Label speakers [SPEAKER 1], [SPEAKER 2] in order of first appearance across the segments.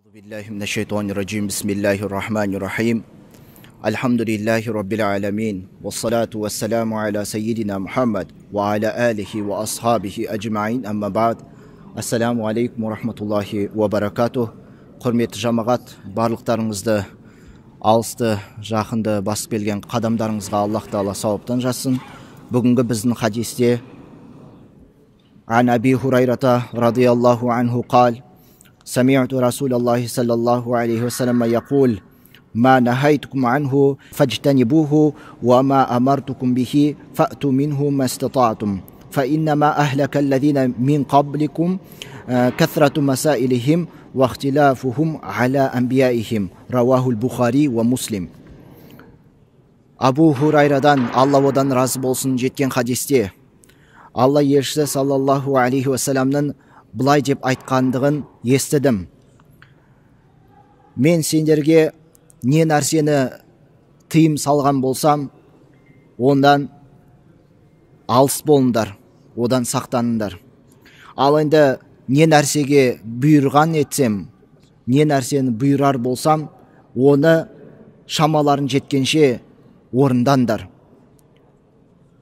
[SPEAKER 1] Euzubillahimineşşeytanirracim. Bismillahirrahmanirrahim. Elhamdülillahi Rabbil alemin. Vessalatu vesselamu ala seyyidina Muhammed ve ala alihi ve ashabihi ecma'in. Amma ba'd. Assalamu aleykum ve rahmetullahi ve berekatuh. Құрметті жамағат, барлықтарыңызды алысты, жақынды басып келген қадамдарыңызға Аллах Тағала сауаптан жазсын. Бүгінгі біздің хадисте عن أبي هريرة رضي الله عنه قال: سمعت رسول الله صلى الله عليه وسلم يقول: ما نهيتكم عنه فاجتنبوه وما أمرتكم به فأتوا منه ما استطعتم فإنما أهلك الذين من قبلكم كثرة مسائلهم واختلافهم على أنبيائهم. رواه البخاري ومسلم. Абу Хурайрадан, Алла одан разы болсын, жеткен хадисте Алла елшісі саллаллаху алейхи уассаламның бұлай деп айтқандығын естідім: мен сендерге не нәрсені тыйым салған болсам, ондан алыс болыңдар, одан сақтаныңдар. Ал енді не нәрсеге бұйырған етсем, не нәрсені бұйырар болсам, оны шамаларын жеткенше орындандар.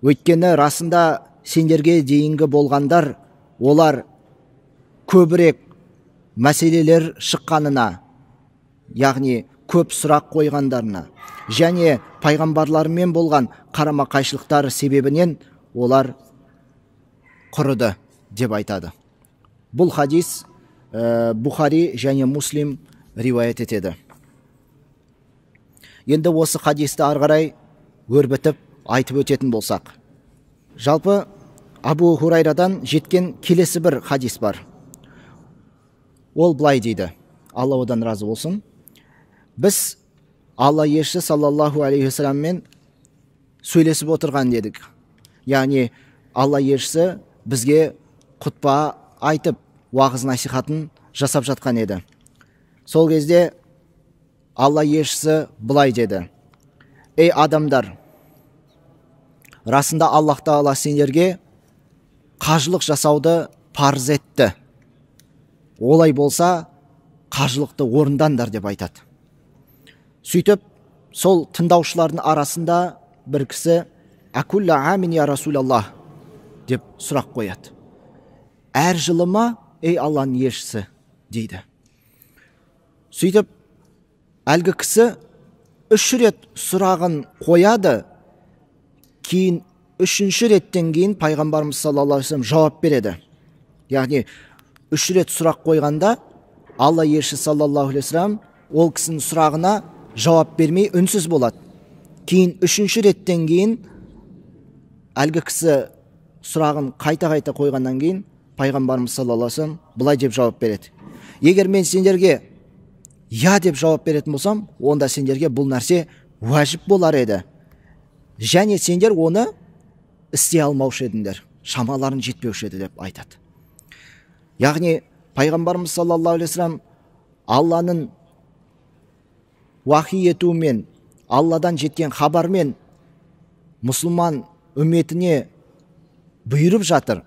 [SPEAKER 1] Өйткені расында сендерге дейінгі болғандар, олар көбірек мәселелер шыққанына, яғни көп сұрақ қойғандарына, және пайғамбарлармен болған қарама қайшылықтар себебінен олар құрыды деп айтады. Бұл хадис Бухари және Муслим риуаят етеді. Енді осы хадисті ары қарай өрбітіп айтып өтетін болсақ, жалпы Абу Хурайрадан жеткен келесі бір хадис бар. Ол былай дейді: Алла одан разы болсын, біз Алла елшісі саллаллаху алейхи уассаламмен сөйлесіп отырған дедік. Яғни Алла елшісі бізге құтпа айтып, уағыз насихатын жасап жатқан еді. Сол кезде Алла елшісі былай деді: ей адамдар, расында Аллах Тағала сендерге қажылық жасауды парыз етті. Олай болса, қажылықты орындандар деп айтады. Сөйтіп, сол тыңдаушылардың арасында бір кісі: акулла амин я Расулаллах деп сұрақ қояды. Әр жылы ма, ей Алланың елшісі, дейді. Сөйтіп, әлгі кісі 3 рет сұрағын қояды. Кейін 3-ші реттен кейін пайғамбарымыз саллаллаху алейхи вассалам жауап береді. Яғни 3 рет сұрақ қойғанда Алла елшісі саллаллаху алейхи вассалам ол кісінің сұрағына жауап бермей үнсіз болады. Кейін 3-ші реттен кейін әлгі кісі сұрағын қайта қойғаннан кейін пайғамбарымыз саллаллаху алейхи вассалам былай деп жауап береді: егер мен сендерге я деп жауап беретін болсам, онда сендерге бұл нәрсе уәжіп болар еді, және сендер оны істей алмаушы едіңдер, шамаларын жетпеуші еді деп айтады. Яғни пайғамбарымыз саллаллаху алейхи вассалам Алланың уахи етуімен, Алладан жеткен хабармен мұсылман үмметіне бұйырып жатыр: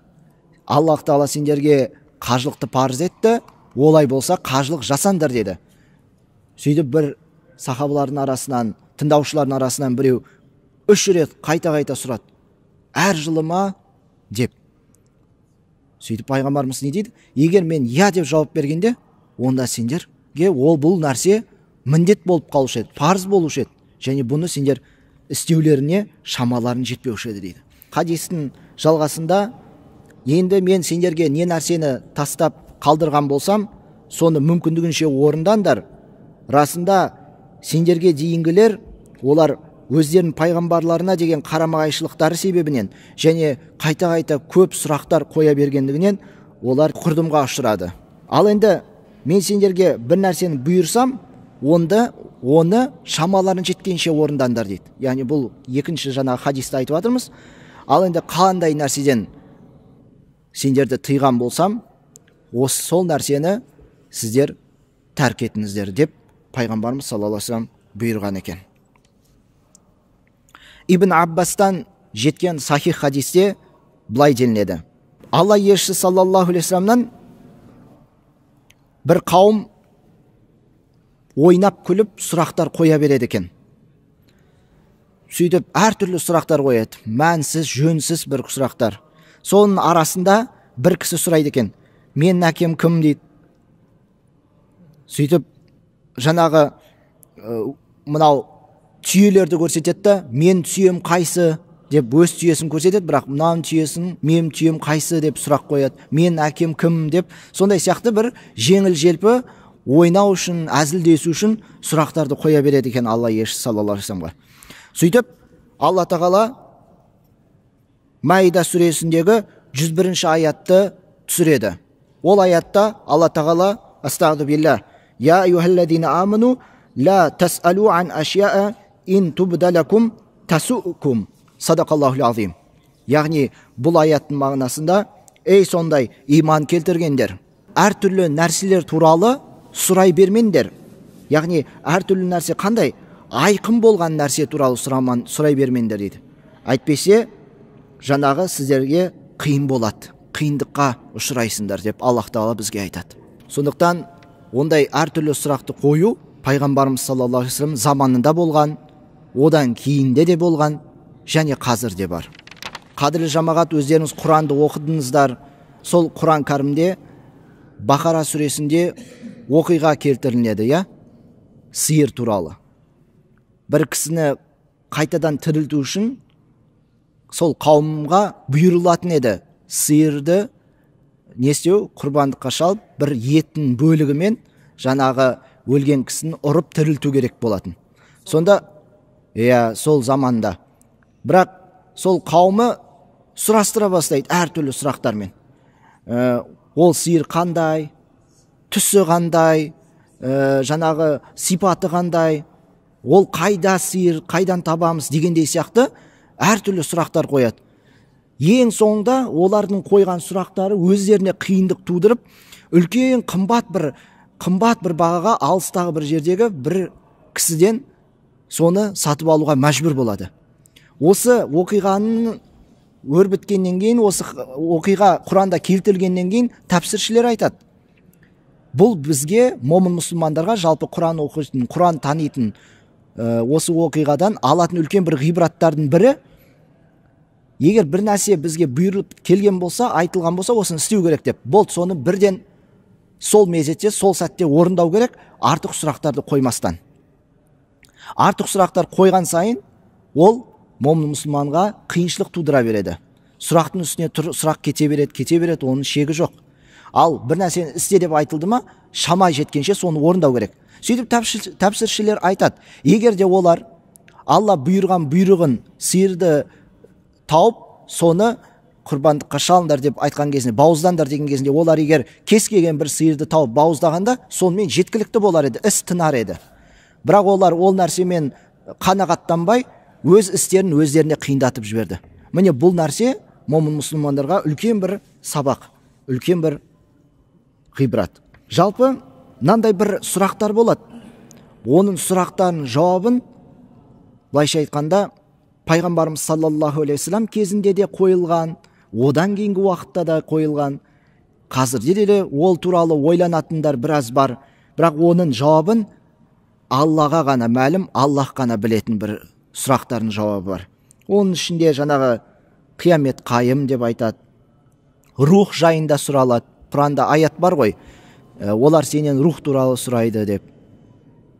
[SPEAKER 1] Аллах Тағала сендерге қажылықты парыз етті, олай болса қажылық жасаңдар деді. Сөйтіп бір сахабалардың арасынан, тыңдаушылардың арасынан біреу 3 рет қайта сұрады: әр жылы ма деп. Сөйтіп пайғамбарымыз не дейді? Егер мен я деп жауап бергенде, онда сендерге бұл нәрсе міндет болып қалушы еді, парыз болушы еді, және бұны сендер істеулеріне шамаларын жетпеуші еді дейді. Хадистің жалғасында: енді мен сендерге не нәрсені тастап қалдырған болсам, соны мүмкіндігінше орындандар. Расында сендерге дейінгілер, олар өздерінің пайғамбарларына деген қарама-қайшылықтары себебінен және қайта көп сұрақтар қоя бергендігінен олар құрдымға ұшырады. Ал енді мен сендерге бір нәрсені бұйырсам, оны шамаларын жеткенше орындандар дейді. Яғни бұл екінші жаңа хадисті айтып жатырмыз. Ал енді қандай нәрседен сендерді тыйған болсам, осы сол нәрсені сіздер тәрк етіңіздер деп пайғамбарымыз саллаллаху алейхи вассалам бұйырған екен. Ибн Аббастан жеткен сахих хадисте былай делінеді: Алла елшісі саллаллаху алейхи вассаламнан бір қауым ойнап күліп сұрақтар қоя береді екен. Сөйтіп әртүрлі сұрақтар қояды, мәнсіз, жөнсіз бір сұрақтар. Соның арасында бір кісі сұрайды екен, менің әкем кім дейді. Сөйтіп жаңағы мынау түйелерді көрсетеді да, мен түйем қайсы деп өз түйесін көрсетеді, бірақ мынау түйесін, менің түйем қайсы деп сұрақ қояды, менің әкем кім деп. Сондай сияқты бір жеңіл желпі ойнау үшін, әзілдесу үшін сұрақтарды қоя береді екен Алла елшісі саллаллаху алейхи вассаламға. Сөйтіп Алла тағала Маида сүресіндегі 101-ші аятты түсіреді. Ол аятта Алла тағала астағфиру билlah, я айюхаллазина аману ла тасалу ан ашяа ин тубдалакум тасукум. Садақаллахул азим. Яғни бұл аяттың мағынасында, ей сондай иман келтіргендер, әртүрлі нәрселер туралы сұрай бермеңдер. Яғни әртүрлі нәрсе қандай? Айқын болған нәрсе туралы сұрай бермеңдер дейді. Әйтпесе жаңағы сіздерге қиын болады, қиындыққа ұшырайсыңдар деп Аллах тағала бізге айтады. Сондықтан ондай әртүрлі сұрақты қою пайғамбарымыз саллаллаху алейхи вассалам заманында болған, одан кейінде де болған, және қазір де бар. Қадірлі жамағат, өздеріңіз Құранды оқыдыңыздар. Сол Құран кәрімде Бақара сүресінде оқиға келтіріледі, я? Сиыр туралы. Бір кісіні қайтадан тірілту үшін сол қауымға бұйырылатын еді. Сиырды не істеу? Құрбандыққа шалып, бір еттің бөлігімен жаңағы өлген кісіні ұрып тірілту керек болатын. Сонда сол заманда. Бірақ сол қауымы сұрастыра бастайды әртүрлі сұрақтармен. Ол сиыр қандай, түсі қандай, жаңағы сипаты қандай, ол қайда сиыр, қайдан табамыз дегендей сияқты әртүрлі сұрақтар қояды. Ең соңында олардың қойған сұрақтары өздеріне қиындық тудырып, үлкен қымбат бір бағаға алыстағы бір жердегі бір кісіден соны сатып алуға мәжбүр болады. Осы оқиғаның өрбіткеннен кейін, осы оқиға Құранда келтірілгеннен кейін тәпсіршілер айтады. Бұл бізге, момын мұсылмандарға, жалпы Құран оқитын, Құран танитын осы оқиғадан алатын үлкен бір ғибраттардың бірі, егер бір нәрсе бізге бұйырып келген болса, айтылған болса, осыны істеу керек деп, болды, соны бірден сол мезетте, сол сәтте орындау керек, артық сұрақтарды қоймастан. Артық сұрақтар қойған сайын, ол момын мұсылманға қиыншылық тудыра береді. Сұрақтың үстіне сұрақ кете береді, оның шегі жоқ. Ал бір нәрсені істе деп айтылды ма, шамай жеткенше соны орындау керек. Сөйтіп тәпсіршілер айтады, егер де олар Алла бұйырған бұйрығын сиырды тауып, соны құрбандыққа шалыңдар деп айтқан кезінде, бауыздандар деген кезінде, олар егер кез келген бір сиырды тауып бауыздағанда, сонымен жеткілікті болар еді, іс тынар еді. Бірақ олар ол нәрсемен қанағаттанбай, өз істерін өздеріне қиындатып жіберді. Міне бұл нәрсе момын мұсылмандарға үлкен бір сабақ, үлкен бір ғибрат. Жалпы мынандай бір сұрақтар болады. Оның сұрақтарының жауабын былайша айтқанда пайғамбарымыз саллаллаху алейхи вассалам кезінде де қойылған, одан кейінгі уақытта да қойылған, қазірде де ол туралы ойланатындар біраз бар. Бірақ оның жауабын Аллаға ғана мәлім, Аллах қана білетін бір сұрақтардың жауабы бар. Оның ішінде жаңағы қиямет қайым деп айтады. Рух жайында сұралады. Құранда аят бар ғой, олар сенен рух туралы сұрайды деп.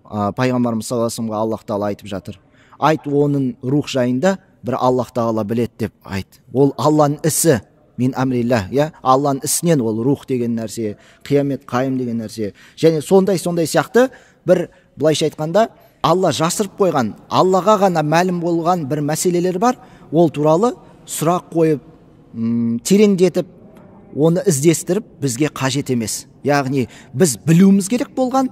[SPEAKER 1] Пайғамбарымыз саллаллаху алейхи вассаламға Аллах тағала айтып жатыр. Айт, оның рух жайында бір Аллах тағала біледі деп айт. Ол Алланың ісі, мин амрилlah, Алланың ісінен ол рух деген нәрсе, қиямет қайым деген нәрсе. Және сондай сияқты бір, былайша айтқанда, Алла жасырып қойған, Аллаға ғана мәлім болған бір мәселелер бар. Ол туралы сұрақ қойып, тереңдетіп, оны іздестіріп бізге қажет емес. Яғни біз білуіміз керек болған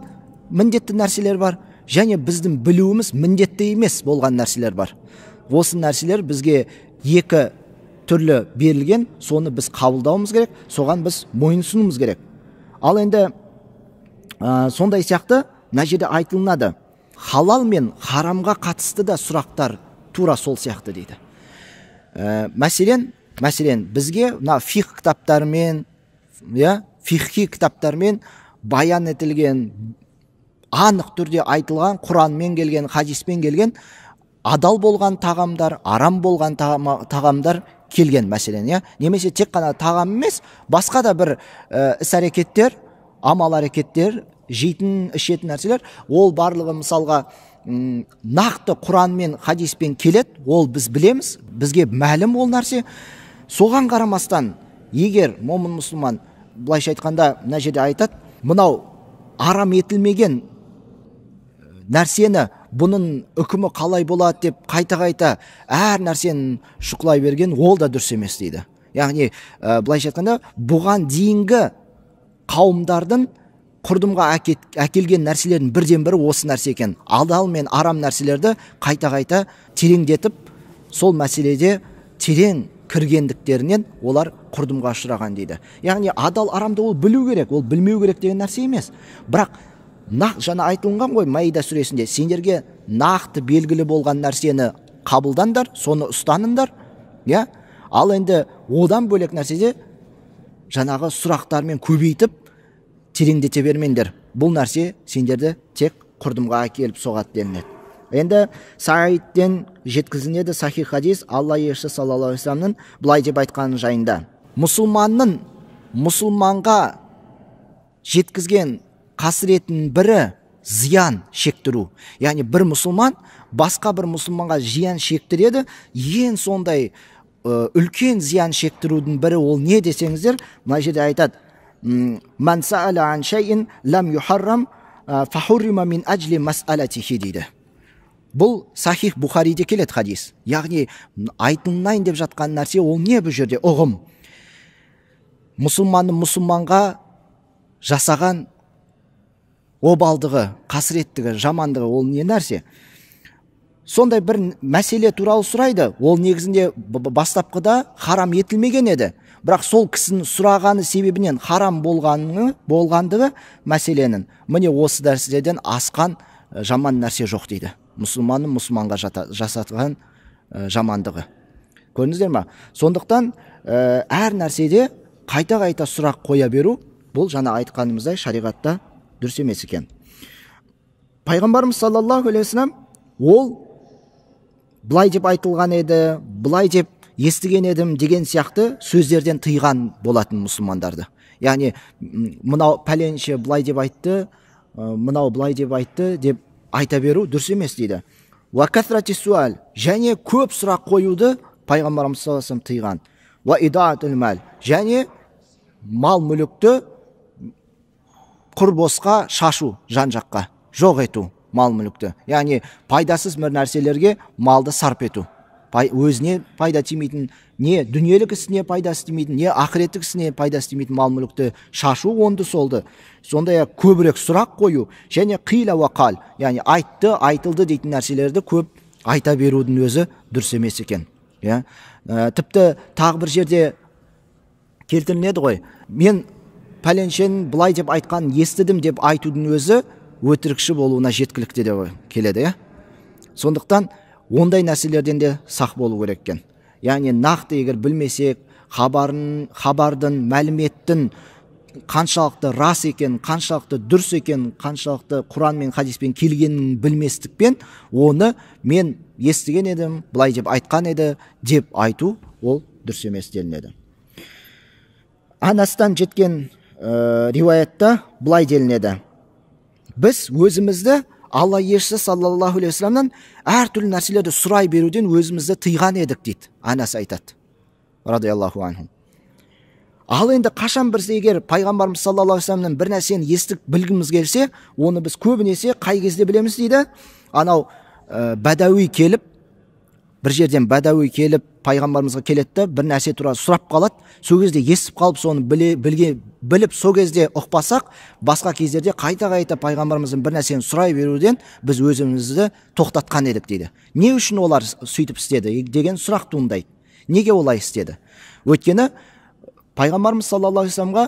[SPEAKER 1] міндетті нәрселер бар, және біздің білуіміз міндетті емес болған нәрселер бар. Осы нәрселер бізге екі түрлі берілген, соны біз қабылдауымыз керек, соған біз мойынсынуымыз керек. Ал енді сондай сияқты мына жерде айтылынады, халал мен харамға қатысты да сұрақтар тура сол сияқты дейді. Мәселен бізге мына фиқ кітаптарымен, фиқхи кітаптармен баян етілген анық түрде айтылған, Құранмен келген, хадиспен келген адал болған тағамдар, арам болған тағамдар келген мәселен, иә. Немесе тек қана тағам емес, басқа да бір іс әрекеттер, амал әрекеттер, жейтін, ішетін нәрселер, ол барлығы мысалға нақты Құран мен хадиспен келеді, ол біз білеміз, бізге мәлім ол нәрсе. Соған қарамастан, егер момын мұсылман, былайша айтқанда, мына жерде айтады, мынау арам етілмеген нәрсені, бұның үкімі қалай болады деп қайта әр нәрсені шұқылай берген, ол да дұрыс емес дейді. Яғни, былайша айтқанда, бұған дейінгі қауымдардың құрдымға әкелген нәрселердің бірден бірі осы нәрсе екен. Адал мен арам нәрселерді қайта тереңдетіп, сол мәселеде терең кіргендіктерінен олар құрдымға ұшыраған дейді. Яғни адал арамды ол білу керек, ол білмеу керек деген нәрсе емес. Бірақ жаңа айтылған ғой Маида сүресінде, сендерге нақты белгілі болған нәрсені қабылдандар, соны ұстаныңдар, иә? Ал енді одан бөлек нәрседе жаңағы сұрақтармен көбейтіп тереңдете бермеңдер. Бұл нәрсе сендерді тек құрдымға әкеліп соғады делінеді. Енді Саидтен жеткізіледі сахих хадис, Алла елшісі саллаллаху алейхи вассаламның былай деп айтқаны жайында. Мұсылманның мұсылманға жеткізген қасіреттің бірі зиян шектіру. Яғни бір мұсылман басқа бір мұсылманға зиян шектіреді, ең сондай үлкен зиян шектірудің бірі ол не десеңіздер, мына жерде айтады: "Ман саала ан шайин лам юхаррам фахуррима мин ажли мас'алатихи" дейді. Бұл сахих Бухариде келеді хадис. Яғни айтылмайын деп жатқан нәрсе ол не бұл жерде? Ұғым. Мұсылманның мұсылманға жасаған обалдығы, қасіреттігі, жамандығы ол не нәрсе? Сондай бір мәселе туралы сұрайды. Ол негізінде бастапқыда харам етілмеген еді. Бірақ сол кісінің сұрағаны себебінен харам болғандығы мәселенің міне осы нәрседен асқан жаман нәрсе жоқ дейді. Мұсылманның мұсылманға жасатқан жамандығы. Көрдіңіздер ме? Сондықтан әр нәрседе қайта сұрақ қоя беру, бұл жаңа айтқанымыздай шариғатта дұрыс емес екен. Пайғамбарымыз саллаллаху алейхи вассалам ол былай деп айтылған еді, былай деп естіген едім деген сияқты сөздерден тыйған болатын мұсылмандарды. Яғни мынау пәленше былай деп айтты, мынау былай деп айтты деп айта беру дұрыс емес дейді. Ва касрати суал, және көп сұрақ қоюды пайғамбарымыз саллаллаху алейхи вассалам тыйған. Ва идаатул мал, және мал мүлікті құр босқа шашу, жан-жаққа жоқ ету мал мүлікті. Яғни пайдасыз бір нәрселерге малды сарп ету. Өзіне пайда тимейтін, не дүниелік ісіне пайда істемейтін, не ақыреттік ісіне пайда істемейтін мал мүлікті шашу онды солды. Сондай көбірек сұрақ қою, және қиля ва қал, яғни айтты, айтылды дейтін нәрселерді көп айта берудің өзі дұрыс емес екен. Тіпті тағы бір жерде келтіріледі ғой, мен пәленшен былай деп айтқан естідім деп айтудың өзі өтірікші болуына жеткілікті деп келеді. Сондықтан ондай нәрселерден де сақ болу керек екен. Яғни нақты егер білмесек, хабардың, мәліметтің қаншалықты рас екен, қаншалықты дұрыс екен, қаншалықты Құран мен хадиспен келгенін білместікпен, оны мен естіген едім, былай деп айтқан еді деп айту, ол дұрыс емес делінеді. Анастан жеткен риуаятта былай делінеді: біз өзімізді Алла елшісі саллаллаху алейхи вассаламнан әртүрлі нәрселерді сұрай беруден өзімізді тыйған едік дейді. Анас айтады, радиаллаху анху. Ал енді қашан біз егер пайғамбарымыз саллаллаху алейхи вассаламнан бір нәрсені естіп білгіміз келсе, оны біз көбінесе қай кезде білеміз дейді? Анау бәдәуи келіп, бір жерден бәдәуи келіп пайғамбарымызға келеді, бір нәрсе туралы сұрап қалады. Сол кезде естіп қалып, соны біліп, сол кезде ұқпасақ, басқа кездерде қайта пайғамбарымыздың бір нәрсені сұрай беруден біз өзімізді тоқтатқан едік дейді. Не үшін олар сөйтіп істеді деген сұрақ туындайды. Неге олай істеді? Өйткені пайғамбарымыз саллаллаху алейхи вассаламға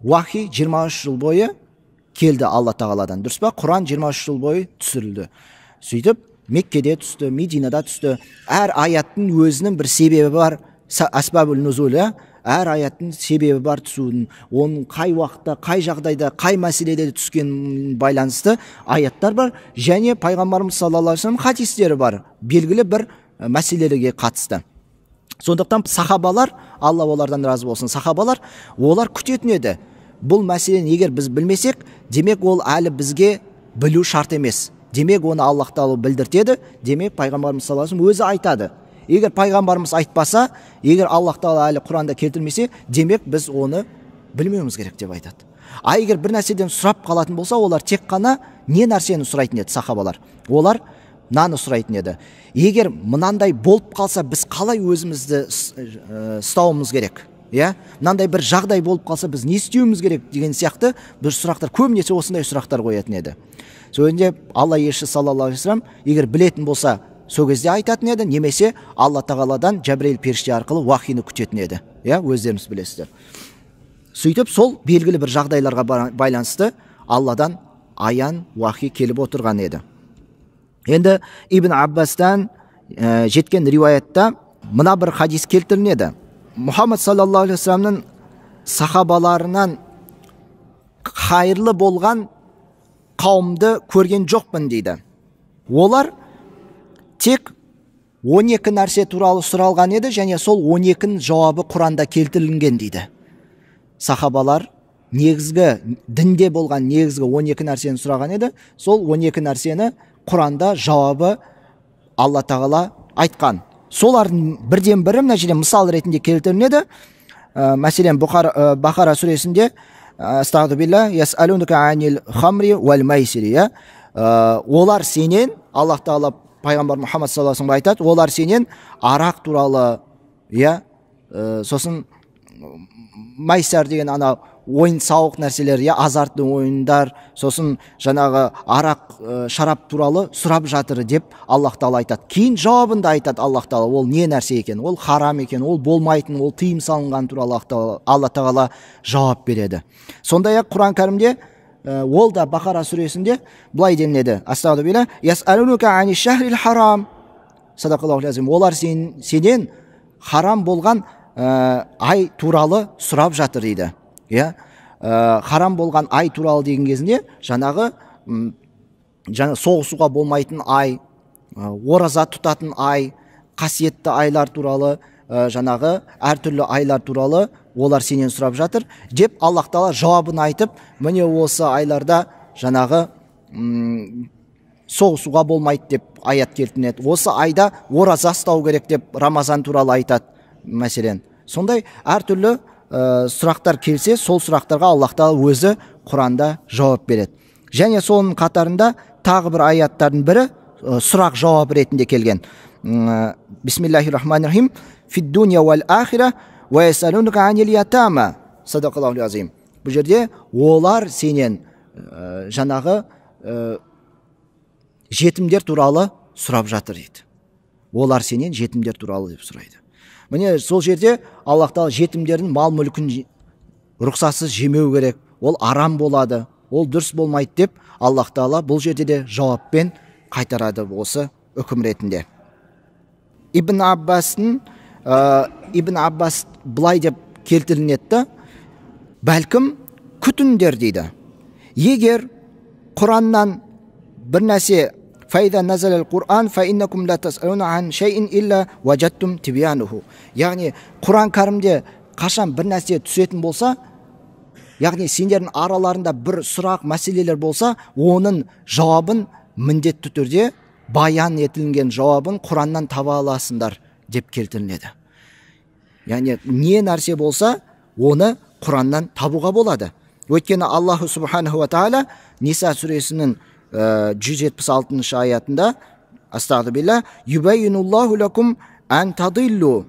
[SPEAKER 1] уахи 23 жыл бойы келді Алла тағаладан. Дұрыс па? Құран 23 жыл бойы түсірілді. Сөйтіп Меккеде түсті, Мединада түсті. Әр аяттың өзінің бір себебі бар, асбабул нузул, әр аяттың себебі бар түсудің, оның қай уақытта, қай жағдайда, қай мәселеде түскен байланысты аяттар бар, және пайғамбарымыз саллаллаху алейхи вассалам хадистері бар, белгілі бір мәселелерге қатысты. Сондықтан сахабалар, Алла олардан разы болсын, сахабалар олар күтетін еді. Бұл мәселені егер біз білмесек, демек ол әлі бізге білу шарт емес. Демек оны Аллах тағала білдіртеді. Демек пайғамбарымыз саллаллаху алейхи вассалам өзі айтады. Егер пайғамбарымыз айтпаса, егер Аллах тағала әлі Құранда келтірмесе, демек біз оны білмеуіміз керек деп айтады. А егер бір нәрседен сұрап қалатын болса, олар тек қана не нәрсені сұрайтын еді сахабалар? Олар мынаны сұрайтын еді. Егер мынандай болып қалса, біз қалай өзімізді ұстауымыз керек? Мынандай бір жағдай болып қалса, біз не істеуіміз керек деген сияқты бір сұрақтар, көбінесе осындай сұрақтар қоятын еді. Сөйінде Алла елшісі саллаллаху алейхи вассалам егер білетін болса, сол кезде айтатын еді, немесе Алла тағаладан Жәбірейіл періште арқылы уахині күтетін еді. Өздеріңіз білесіздер. Сөйтіп сол белгілі бір жағдайларға байланысты Алладан аян уахи келіп отырған еді. Енді Ибн Аббастан жеткен риуаятта мына бір хадис келтіріледі. Мұхаммад саллаллаху алейхи вассаламның сахабаларынан хайырлы болған қауымды көрген жоқпын дейді. Олар тек 12 нәрсе туралы сұралған еді, және сол 12-ның жауабы Құранда келтірілген дейді. Сахабалар негізгі дінде болған негізгі 12 нәрсені сұраған еді, сол 12 нәрсені Құранда жауабы Алла тағала айтқан. Солардың бірден бірі мына жерде мысал ретінде келтіріледі. Мәселен Бақара сүресінде Астағфирулла, ясалунка анил хамри вал майсири. Олар сенен, Аллах тағала пайғамбар Мұхаммад саллаллаху алейхи вассалам айтады, олар сенен арақ туралы, сосын майсар деген ана ойын сауық нәрселер, азартты ойындар, сосын жаңағы арақ, шарап туралы сұрап жатыр деп Аллах тағала айтады. Кейін жауабында айтады Аллах тағала, ол не нәрсе екен, ол харам екен, ол болмайтын, ол тыйым салынған туралы Алла тағала жауап береді. Сондай-ақ Құран кәрімде ол да Бақара сүресінде былай деніледі. Астағфирулла, ясалунка ани шахрил харам. Садақаллаху лазим. Олар сенен харам болған ай туралы сұрап жатыр дейді. Харам болған ай туралы деген кезінде жаңағы соғысуға болмайтын ай, ораза тұтатын ай, қасиетті айлар туралы, жаңағы әртүрлі айлар туралы олар сенен сұрап жатыр деп Аллах тағала жауабын айтып, міне осы айларда жаңағы соғысуға болмайды деп аят келтіреді. Осы айда ораза ұстау керек деп Рамазан туралы айтады. Мәселен, сондай әртүрлі сұрақтар келсе, сол сұрақтарға Аллах тағала өзі Құранда жауап береді. Және соның қатарында тағы бір аяттардың бірі сұрақ жауап ретінде келген. Бисмиллахир-рахманир-рахим. Фид-дуния вал-ахира ва ясалунка анил ятама. Садақаллаху азим. Бұл жерде олар сенен жаңағы жетімдер туралы сұрап жатыр дейді. Олар сенен жетімдер туралы деп сұрайды. Міне сол жерде Аллах тағала жетімдердің мал-мүлкін рұқсатсыз жемеу керек, ол арам болады, ол дұрыс болмайды деп Аллах тағала бұл жерде де жауаппен қайтарады осы үкім ретінде. Ибн Аббас былай деп келтіріледі, бәлкім күтіңдер дейді. Егер Құраннан бір нәрсе فإذا نزل القرآن فإنكم لا تسألون عن شيء إلا وجدتم تبيانه. Яғни Құран кәрімде қашан бір нәрсе түсетін болса, яғни сендердің араларында бір сұрақ мәселелер болса, оның жауабын міндетті түрде баян етілген жауабын Құраннан таба аласыңдар деп келтіріледі. Яғни не нәрсе болса, оны Құраннан табуға болады. Өйткені Аллаху субханаху ва тағала Ниса сүресінің 176 аятында Астағфирулла, юбайинуллаху лакум ан тадиллу.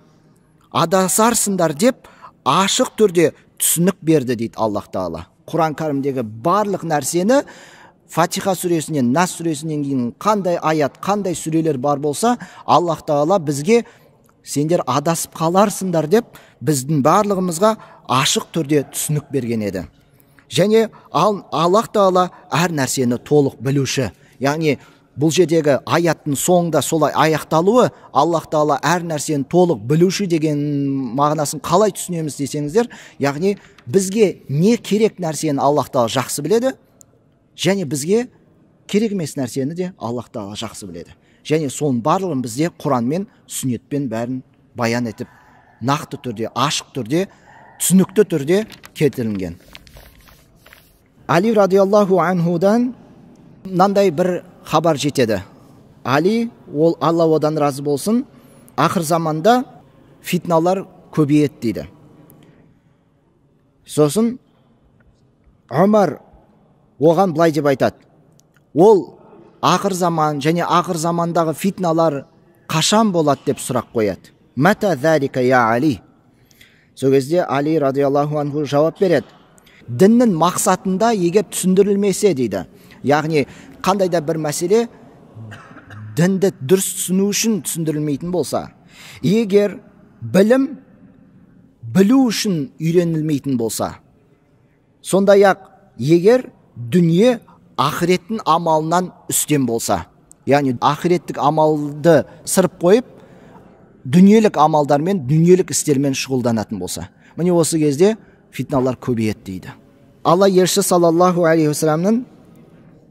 [SPEAKER 1] Адасарсыңдар деп ашық түрде түсінік берді дейді Аллах тағала. Құран кәрімдегі барлық нәрсені Фатиха сүресінен, Нас сүресінен кейін қандай аят, қандай сүрелер бар болса, Аллах тағала бізге сендер адасып қаларсыңдар деп біздің барлығымызға ашық түрде түсінік берген еді. Және Аллах тағала әр нәрсені толық білуші. Яғни бұл жердегі аяттың соңында солай аяқталуы, Аллах Тағала әр нәрсені толық білуші деген мағынасын қалай түсінеміз десеңіздер, яғни бізге не керек нәрсені Аллах Тағала жақсы біледі, және бізге керек емес нәрсені де Аллах Тағала жақсы біледі. Және соның барлығын бізде Құранмен, сүннетпен бәрін баян етіп, нақты түрде, ашық түрде, түсінікті түрде келтірілген. Али радиаллаху анхудан мынандай бір хабар жетеді. Али, ол Алла одан разы болсын, ақыр заманда фитналар көбейеді дейді. Сосын Омар оған былай деп айтады: ол ақыр заман және ақыр замандағы фитналар қашан болады деп сұрақ қояды. Мата залика я Али. Сол кезде Али радиаллаху анху жауап береді: діннің мақсатында егер түсіндірілмесе дейді, яғни қандай да бір мәселе дінді дұрыс түсіну үшін түсіндірілмейтін болса, егер білім білу үшін үйренілмейтін болса, сондай-ақ егер дүние ақыреттің амалынан үстем болса, яғни ақыреттік амалды сырып қойып, дүниелік амалдармен, дүниелік істермен шұғылданатын болса, міне осы кезде фитналар көбейеді дейді. Алла елші саллаллаху алейхи вассаламның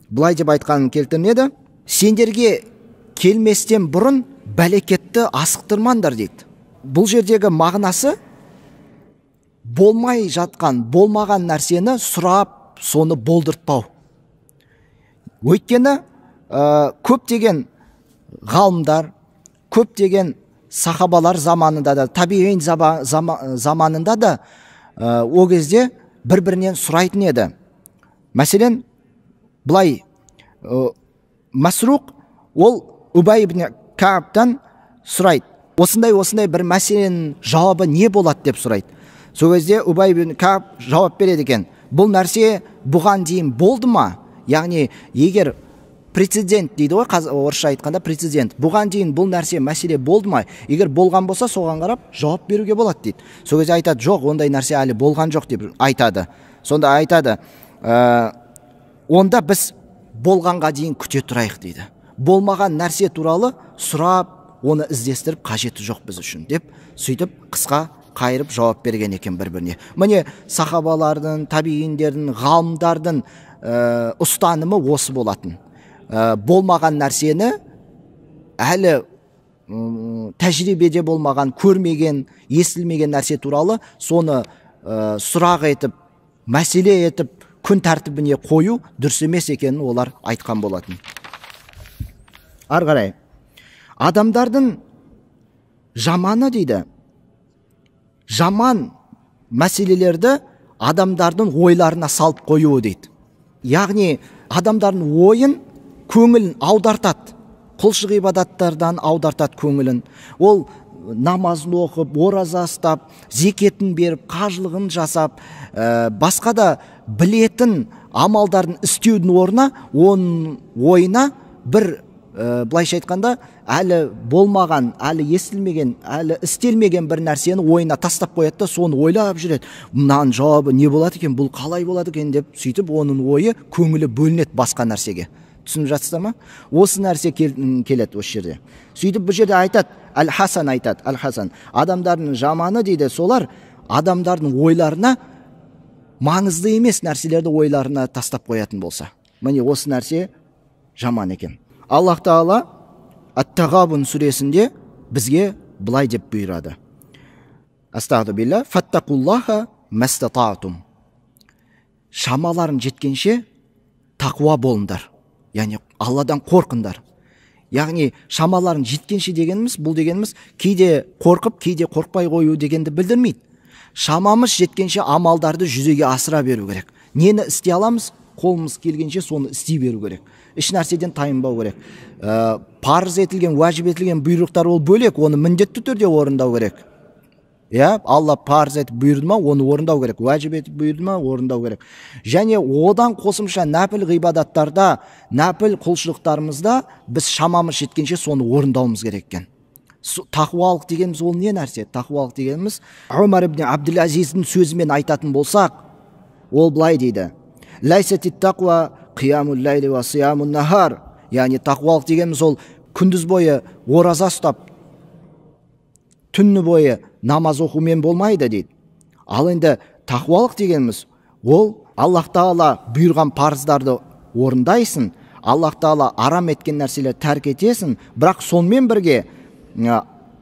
[SPEAKER 1] былай деп айтқанын келтіреді: сендерге келместен бұрын бәлекетті асықтырмаңдар дейді. Бұл жердегі мағынасы болмай жатқан, болмаған нәрсені сұрап, соны болдыртпау. Өйткені көптеген ғалымдар, көптеген сахабалар заманында да, табиғин заманында да о кезде бір-бірінен сұрайтын еді. Мәселен, былай Масруқ ол Убай ибн Каабтан сұрайды: осындай бір мәселенің жауабы не болады деп сұрайды. Сол кезде Убай ибн Кааб жауап береді екен: бұл нәрсе бұған дейін болды ма? Яғни егер прецедент дейді ғой, орысша айтқанда прецедент, бұған дейін бұл нәрсе мәселе болды ма? Егер болған болса, соған қарап жауап беруге болады дейді. Сол кезде айтады: жоқ, ондай нәрсе әлі болған жоқ деп айтады. Сонда айтады: онда біз болғанға дейін күте тұрайық дейді. Болмаған нәрсе туралы сұрап, оны іздестіріп қажеті жоқ біз үшін деп, сөйтіп қысқа қайырып жауап берген екен бір-біріне. Міне сахабалардың, табиғиндердің, ғалымдардың ұстанымы осы болатын. Болмаған нәрсені, әлі тәжірибеде болмаған, көрмеген, естілмеген нәрсе туралы соны сұрақ етіп, мәселе етіп, күн тәртібіне қою дұрыс емес екенін олар айтқан болатын. Ары қарай, адамдардың жаманы дейді, жаман мәселелерді адамдардың ойларына салып қоюы дейді. Яғни адамдардың ойын, көңілін аудартады, құлшылық ғибадаттардан аудартады көңілін. Ол намазын оқып, ораза ұстап, зекетін беріп, қажылығын жасап, басқа да білетін амалдарын істеудің орнына, оның ойына бір, былайша айтқанда, әлі болмаған, әлі естілмеген, әлі істелмеген бір нәрсені ойына тастап қояды да, соны ойлап жүреді. Мынаның жауабы не болады екен, бұл қалай болады екен деп, сөйтіп оның ойы, көңілі бөлінеді басқа нәрсеге. Түсініп жатсыздар ма? Осы нәрсе келеді осы жерде. Сөйтіп бұл жерде айтады, Әл-Хасан айтады, Әл-Хасан. Адамдардың жаманы дейді, солар адамдардың ойларына, маңызды емес нәрселерді ойларына тастап қоятын болса. Міне осы нәрсе жаман екен. Аллах Тағала Ат-Тағабун сүресінде бізге былай деп бұйырады: Астағфирулла, фаттақуллаха мастататум. Шамаларын жеткенше тақуа болыңдар. Яғни Алладан қорқыңдар. Яғни шамаларын жеткенше дегеніміз, бұл дегеніміз кейде қорқып, кейде қорқпай қою дегенді білдірмейді. Шамамыз жеткенше амалдарды жүзеге асыра беру керек. Нені істей аламыз, қолымыз келгенше соны істей беру керек. Еш нәрседен тайынбау керек. Парыз етілген, уәжіп етілген бұйрықтар ол бөлек, оны міндетті түрде орындау керек. Алла парыз етіп бұйырды ма, оны орындау керек. Уәжіп етіп бұйырды ма, орындау керек. Және одан қосымша нәпіл ғибадаттарда, нәпіл құлшылықтарымызда біз шамамыз жеткенше соны орындауымыз керек екен. Тақуалық дегеніміз ол не нәрсе? Тақуалық дегеніміз Умар ибн Абдул-Азиздің сөзімен айтатын болсақ, ол былай дейді: Лайсатит тақуа қиямул лайли ва сиямун нахар. яғни тақуалық дегеніміз ол күндіз бойы ораза ұстап түні бойы намаз оқумен болмайды дейді. Ал енді тақуалық дегеніміз ол Аллах Тағала бұйырған парыздарды орындайсың, Аллах Тағала арам еткен нәрселерді тәрк етесің, бірақ сонымен бірге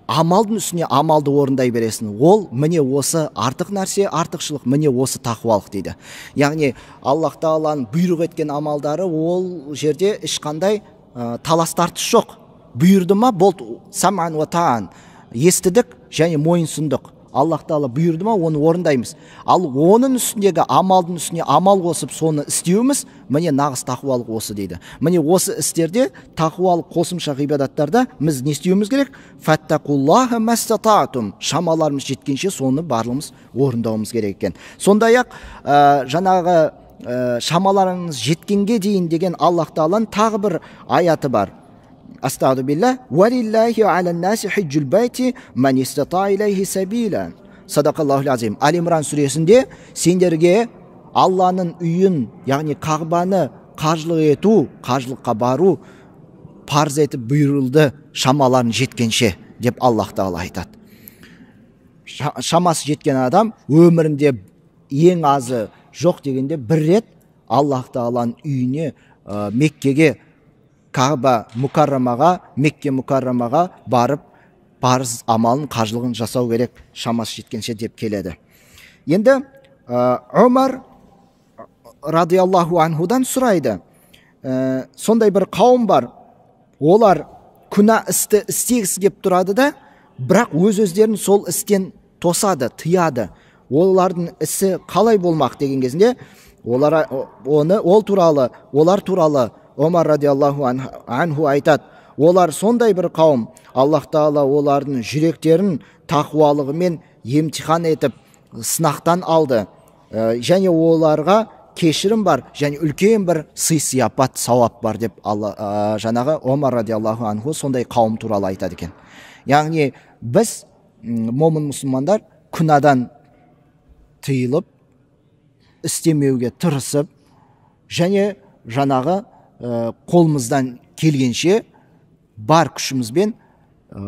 [SPEAKER 1] амалдың үстіне амалды орындай бересің. Ол міне осы артық нәрсе, артықшылық, міне осы тақуалық дейді. Яғни Аллах Тағаланың бұйрық еткен амалдары ол жерде ешқандай талас тартыс жоқ. Бұйырды ма, болды, саман ва таан, естідік және мойынсұндық. Аллах Тағала бұйырды ма, оны орындаймыз. Ал оның үстіндегі амалдың үстіне амал қосып соны істеуіміз, міне нағыз тақуалық осы дейді. Міне осы істерде, тақуалық қосымша ғибадаттарда біз не істеуіміз керек? Фаттақуллаха мастататум, шамаларымыз жеткенше соны барлығымыз орындауымыз керек екен. Сондай-ақ жаңағы шамаларыңыз жеткенге дейін деген Аллах Тағаланың тағы бір аяты бар. Астағфиру билlah, валиллахи аля наси хиджул байти ман истата илайхи сабила. Садақаллахул азим. Али Имран сүресінде сендерге Алланың үйін, яғни Қағбаны қажылық ету, қажылыққа бару парыз етіп бұйырылды шамаларын жеткенше деп Аллах Тағала айтады. Шамасы жеткен адам өмірінде ең азы жоқ дегенде бір рет Аллах Тағаланың үйіне, Меккеге, Кағба Мұкаррамаға, Мекке Мұкаррамаға барып парыз амалын, қажылығын жасау керек шамасы жеткенше деп келеді. Енді Омар радиаллаху анхудан сұрайды. Сондай бір қауым бар, олар күнә істі істегісі кеп тұрады да, бірақ өз-өздерін сол істен тосады, тыяды. Олардың ісі қалай болмақ деген кезінде олар туралы Омар радиаллаху анху айтады. Олар сондай бір қауым, Аллах Тағала олардың жүректерін тақуалығымен емтихан етіп, сынақтан алды. Және оларға кешірім бар, және үлкен бір сый-сияпат, сауап бар деп жаңағы Омар радиаллаху анху сондай қауым туралы айтады екен. Яғни біз, момын мұсылмандар, күнәдан тыйылып, істемеуге тырысып, және жаңағы қолымыздан келгенше бар күшімізбен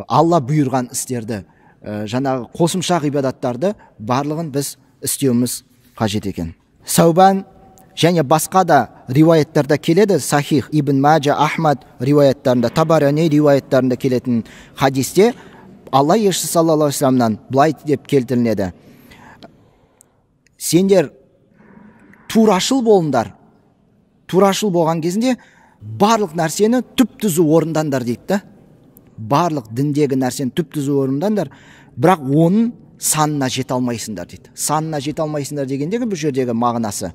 [SPEAKER 1] Алла бұйырған істерді, жаңағы қосымша ғибадаттарды барлығын біз істеуіміз қажет екен. Саубан және басқа да риуаяттарда келеді, Сахих, Ибн Маджа, Ахмад риуаяттарында, Табарани риуаяттарында келетін хадисте Алла елшісі саллаллаху алейхи вассаламнан былай деп келтіріледі. Сендер турашыл болыңдар. Турашыл болған кезінде барлық нәрсені түп-түзу орындандар дейді. Барлық діндегі нәрсені түп-түзу орындандар, бірақ оның санына жете алмайсыңдар дейді. Санына жете алмайсыңдар дегендегі бұл жердегі мағынасы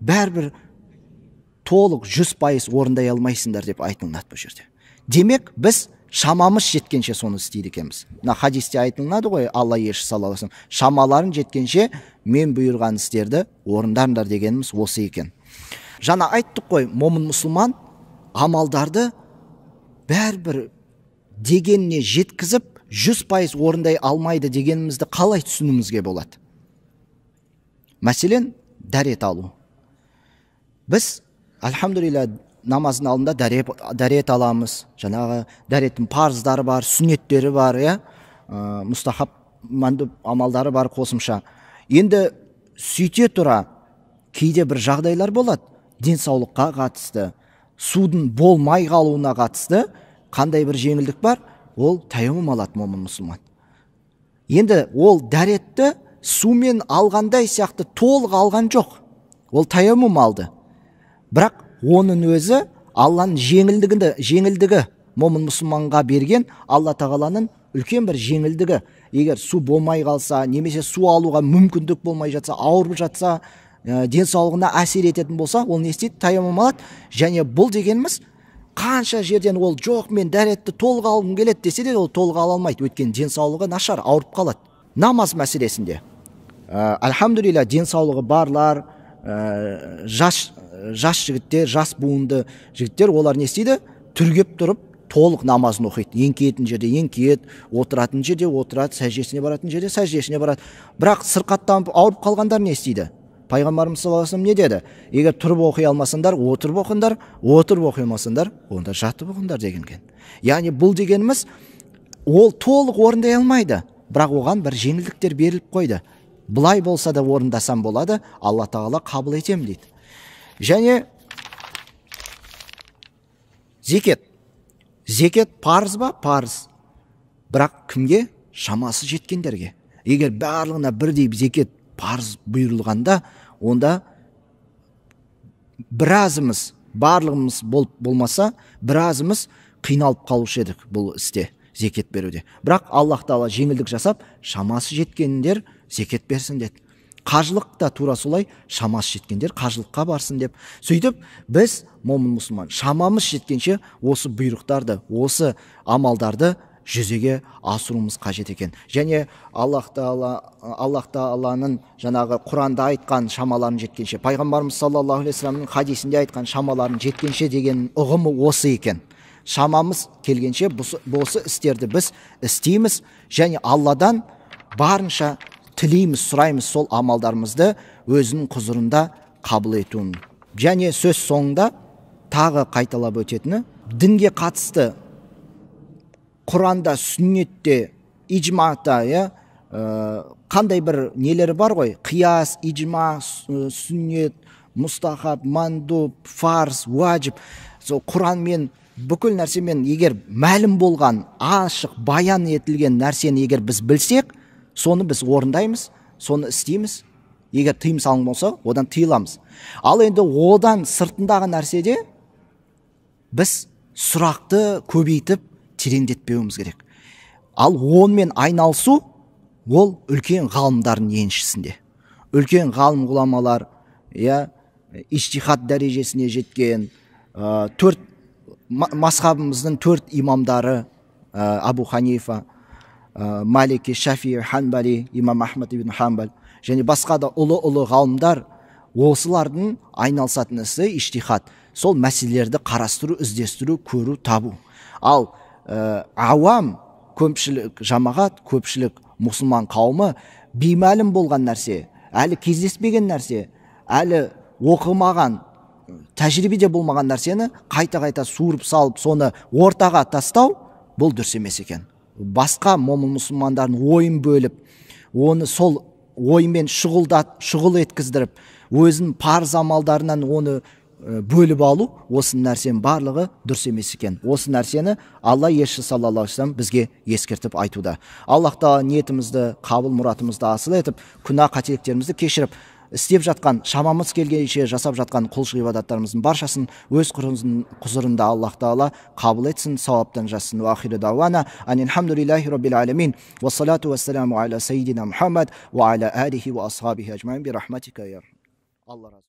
[SPEAKER 1] бәрібір толық 100% орындай алмайсыңдар деп айтылады бұл жерде. Демек, біз шамамыз жеткенше соны істейді екенбіз. Мына хадисте айтылады ғой, Алла елшісі саллаллаху алейхи вассалам, шамаларын жеткенше мен бұйырған істерді орындарыңдар дегеніміз осы екен. Жаңа айттық қой, момын мұсылман амалдарды бәрібір дегеніне жеткізіп 100% орындай алмайды дегенімізді қалай түсінуімізге болады? Мәселен, дәрет алу. Біз, альхамдулилля, намаздың алдында дәрет аламыз. Жаңағы дәреттің парыздары бар, сүннеттері бар, мұстахаб мандуб амалдары бар қосымша. Енді сөйте тұра кейде бір жағдайлар болады, денсаулыққа қатысты, судың болмай қалуына қатысты қандай бір жеңілдік бар, ол тайаммум алады момын мұсылман. Енді ол дәретті сумен алғандай сияқты толық алған жоқ. Ол тайаммум алды. Бірақ оның өзі Алланың жеңілдігі момын мұсылманға берген Алла Тағаланың үлкен бір жеңілдігі. Егер су болмай қалса, немесе су алуға мүмкіндік болмай жатса, ауырып жатса, денсаулығына әсер ететін болса, ол не істейді? Тайаммум алады. Және бұл дегеніміз қанша жерден ол жоқ, мен дәретті толық алғым келеді десе де, ол толық ала алмайды. Өйткені денсаулығы нашар, ауырып қалады. Намаз мәселесінде альхамдулилля, денсаулығы барлар, жас жігіттер, жас буынды жігіттер, олар не істейді? Түргеп тұрып толық намазын оқиды. Еңкейетін жерде еңкейеді, отыратын жерде отырады, сәждесіне баратын жерде сәждесіне барады. Бірақ сырқаттанып ауырып қалғандар не істейді? Пайғамбарымыз саллаллаху алейхи вассалам не деді? Егер тұрып оқи алмасаңдар, отырып оқыңдар, отырып оқи алмасаңдар, онда жатып оқыңдар деген екен. Яғни бұл дегеніміз ол толық орындай алмайды, бірақ оған бір жеңілдіктер беріліп қойды. Бұлай болса да орындасам болады, Алла тағала қабыл етем дейді. Және зекет. Зекет парыз ба? Парыз. Бірақ кімге? Шамасы жеткендерге. Егер барлығына бірдей зекет парыз бұйырылғанда, онда біразымыз, барлығымыз болмаса, біразымыз қиналып қалушы едік бұл істе, зекет беруде. Бірақ Аллах тағала жеңілдік жасап, шамасы жеткендер зекет берсін деді. Қажылық та тура солай, шамасы жеткендер қажылыққа барсын деп. Сөйтіп, біз момын мұсылман шамамыз жеткенше осы бұйрықтарды, осы амалдарды жүзеге асыруымыз қажет екен. Және Аллах тағаланың жаңағы Құранда айтқан шамаларын жеткенше, пайғамбарымыз саллаллаху алейхи вассаламның хадисінде айтқан шамаларын жеткенше деген ұғымы осы екен. Шамамыз келгенше осы істерді біз істейміз және Алладан барынша тілейміз, сұраймыз сол амалдарымызды өзінің құзырында қабыл етуін. Және сөз соңында тағы қайталап өтетіні, дінге қатысты Құранда, сүннетте, иджмата, қандай бір нелері бар ғой? Қияс, иджма, сүннет, мұстахаб, мандуб, фарз, уаджиб. Сол Құранмен, бүкіл нәрсемен егер мәлім болған, ашық, баян етілген нәрсені егер біз білсек, соны біз орындаймыз, соны істейміз. Егер тыйым салын болса, одан тыйыламыз. Ал енді одан сыртындағы нәрседе біз сұрақты көбейтіп тереңдетпеуіміз керек. Ал онымен айналысу, ол үлкен ғалымдардың еншісінде. Үлкен ғалым ғұламалар, иштихад дәрежесіне жеткен, мазхабымыздың 4 имамдары, Абу Ханифа, Малики, Шафи, Ханбали, имам Ахмад ибн Ханбал, және басқа да ұлы ғалымдар, осылардың айналысатын ісі иштихад. Сол мәселелерді қарастыру, іздестіру, көру, табу. Ал ауам, көпшілік жамағат, көпшілік мұсылман қауымы беймәлім болған нәрсе, әлі кездеспеген нәрсе, әлі оқымаған, тәжірибеде болмаған нәрсені қайта-қайта суырып салып, соны ортаға тастау, бұл дұрыс емес екен. Басқа момын мұсылмандардың ойын бөліп, оны сол оймен шұғыл еткіздіріп, өзінің парыз амалдарынан оны бөліп алу, осы нәрсенің барлығы дұрыс емес екен. Осы нәрсені Алла елшісі саллаллаху алейхи вассалам бізге ескертіп айтуда. Аллах тағала ниетімізді, қабыл мұратымызды асыл етіп, күнә қателіктерімізді кешіріп, істеп жатқан, шамамыз келгенше жасап жатқан құлшылық ғибадаттарымыздың баршасын өз құзырында Аллах тағала қабыл етсін, сауаптан жазсын. Ва ахиру дауана анилхамдулиллахи раббил аламин. Ва салату ва саламу аля саййидина Мухаммад ва аля алихи ва асхабихи ажмаин би рахматика я Алла разы.